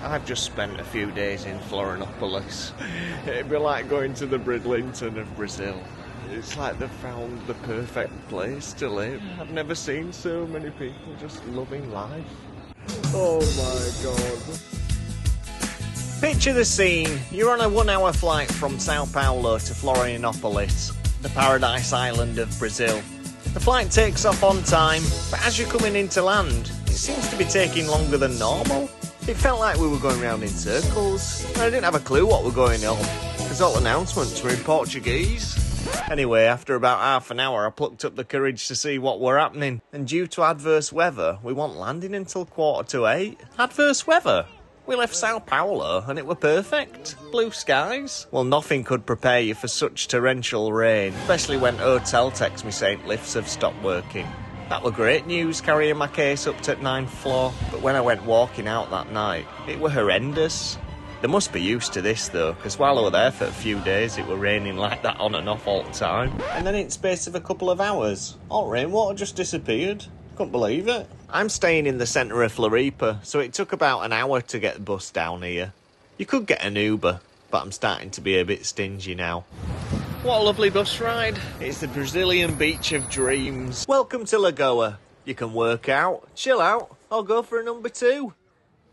I've just spent a few days in Florianópolis. It'd be like going to the Bridlington of Brazil. It's like they've found the perfect place to live. I've never seen so many people just loving life. Oh my god. Picture the scene. You're on a 1 hour flight from Sao Paulo to Florianópolis, the paradise island of Brazil. The flight takes off on time, but as you're coming into land, it seems to be taking longer than normal. It felt like we were going round in circles. I didn't have a clue what were going on, because all announcements were in Portuguese. Anyway, after about half an hour, I plucked up the courage to see what were happening. And due to adverse weather, we weren't landing until 7:45. Adverse weather? We left Sao Paulo and it were perfect. Blue skies. Well, nothing could prepare you for such torrential rain, especially when hotel texts me saying lifts have stopped working. That were great news, carrying my case up to 9th floor. But when I went walking out that night, it were horrendous. They must be used to this though, because while I were there for a few days, it were raining like that on and off all the time. And then in space of a couple of hours, all rainwater just disappeared. Couldn't believe it. I'm staying in the centre of Floripa, so it took about an hour to get the bus down here. You could get an Uber, but I'm starting to be a bit stingy now. What a lovely bus ride. It's the Brazilian beach of dreams. Welcome to Lagoa. You can work out, chill out, or go for a number 2.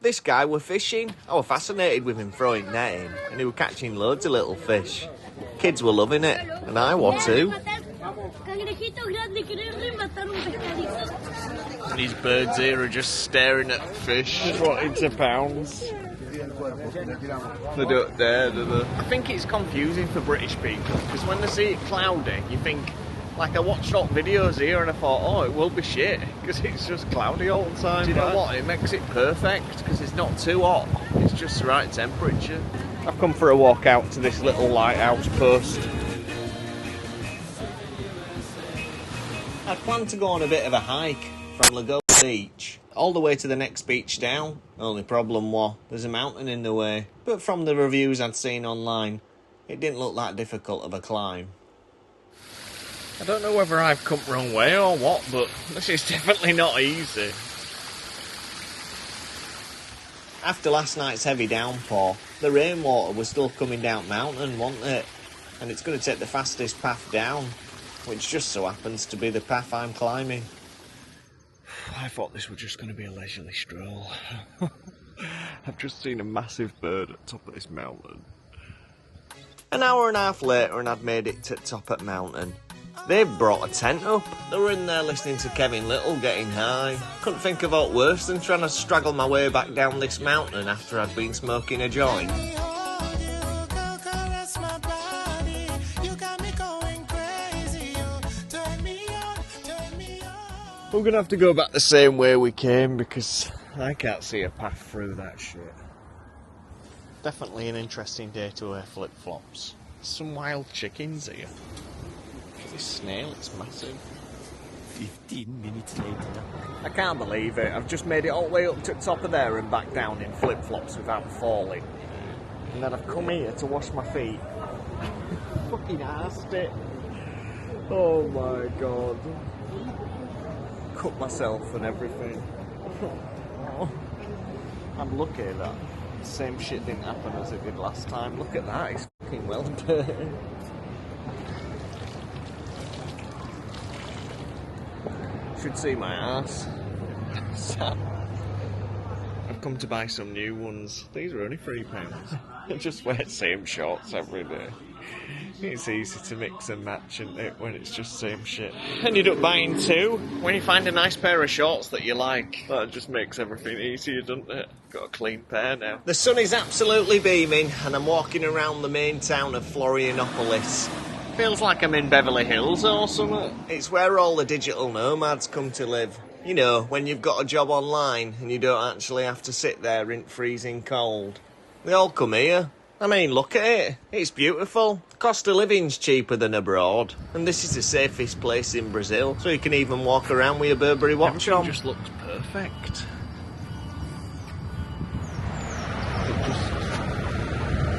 This guy were fishing. I were fascinated with him throwing net in, and he were catching loads of little fish. Kids were loving it, and I were too. And these birds here are just staring at fish, wanting to pounce. They don't dare, do they? I think it's confusing for British people, because when they see it cloudy, you think, like I watched hot videos here and I thought, oh, it will be shit, because it's just cloudy all the time. Do you know what? It makes it perfect, because it's not too hot. It's just the right temperature. I've come for a walk out to this little lighthouse post. I'd planned to go on a bit of a hike from Lagoa Beach all the way to the next beach down. Only problem was, there's a mountain in the way. But from the reviews I'd seen online, it didn't look that difficult of a climb. I don't know whether I've come the wrong way or what, but this is definitely not easy. After last night's heavy downpour, the rainwater was still coming down mountain, wasn't it? And it's going to take the fastest path down, which just so happens to be the path I'm climbing. I thought this was just going to be a leisurely stroll. I've just seen a massive bird at the top of this mountain. An hour and a half later and I'd made it to the top of the mountain. They brought a tent up. They were in there listening to Kevin Little getting high. Couldn't think of aught worse than trying to straggle my way back down this mountain after I'd been smoking a joint. We're going to have to go back the same way we came because I can't see a path through that shit. Definitely an interesting day to wear flip-flops. Some wild chickens here. This snail, it's massive. 15 minutes later. I can't believe it. I've just made it all the way up to the top of there and back down in flip-flops without falling. And then I've come here to wash my feet. Fucking arsed it. Oh my god. Cut myself and everything. I'm lucky that the same shit didn't happen as it did last time. Look at that, it's fucking well done. Should see my ass. I've come to buy some new ones. These are only £3. I just wear the same shorts every day. It's easy to mix and match, isn't it, when it's just same shit. Ended up buying 2. When you find a nice pair of shorts that you like, that just makes everything easier, doesn't it? Got a clean pair now. The sun is absolutely beaming, and I'm walking around the main town of Florianópolis. Feels like I'm in Beverly Hills or something. It's where all the digital nomads come to live. You know, when you've got a job online and you don't actually have to sit there in freezing cold. They all come here. I mean, look at it. It's beautiful. Cost of living's cheaper than abroad. And this is the safest place in Brazil, so you can even walk around with your Burberry watch on. It just looks perfect. It just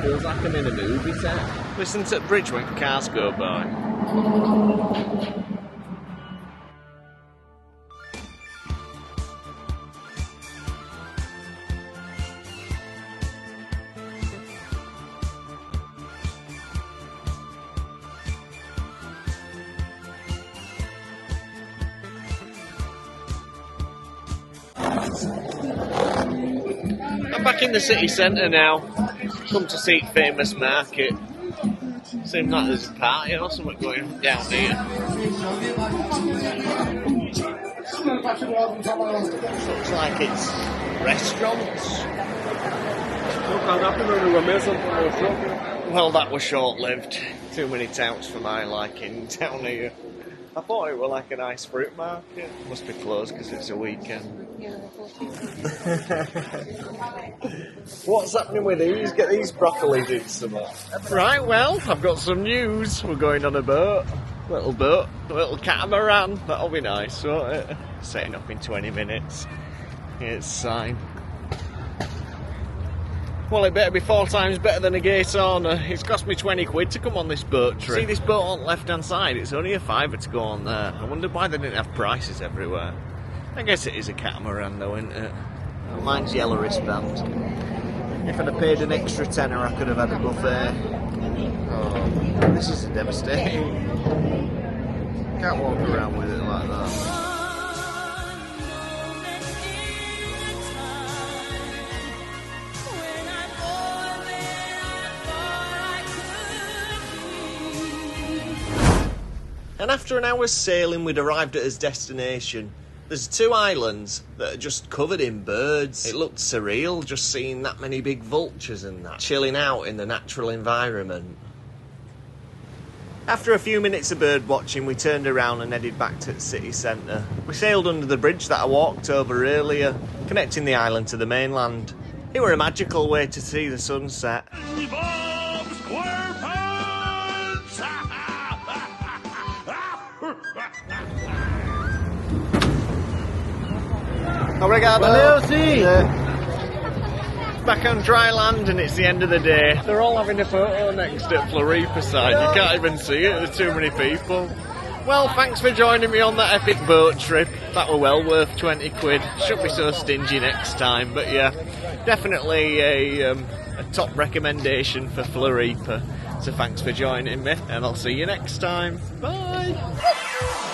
feels like I'm in a movie set. Listen to the bridge when cars go by. I'm back in the city centre now. Come to see famous market. Seems like there's a party or something going on down here. Looks like it's restaurants. Well, that was short-lived. Too many touts for my liking down here. I thought it was like a nice fruit market. Must be closed because it's a weekend. What's happening with these? Get these broccolis in some more. Right, well, I've got some news. We're going on a boat. A little catamaran. That'll be nice, won't it? Setting up in 20 minutes. Here's a sign. Well, it better be 4 times better than a gay sauna. It's cost me 20 quid to come on this boat trip. See this boat on the left-hand side? It's only a £5 to go on there. I wonder why they didn't have prices everywhere. I guess it is a catamaran though, isn't it? Mine's yellow wristband. If I'd have paid an extra tenner, I could have had a buffet. Oh, this is devastating. Can't walk around with it like that. And after an hour's sailing, we'd arrived at his destination. There's 2 islands that are just covered in birds. It looked surreal just seeing that many big vultures and that, chilling out in the natural environment. After a few minutes of bird watching, we turned around and headed back to the city centre. We sailed under the bridge that I walked over earlier, connecting the island to the mainland. It were a magical way to see the sunset. Obrigado. Back on dry land and it's the end of the day. They're all having a photo next at Floripa side. You can't even see it, there's too many people. Well, thanks for joining me on that epic boat trip. That were well worth 20 quid. Shouldn't be so stingy next time, but yeah, definitely a top recommendation for Floripa. So thanks for joining me and I'll see you next time. Bye!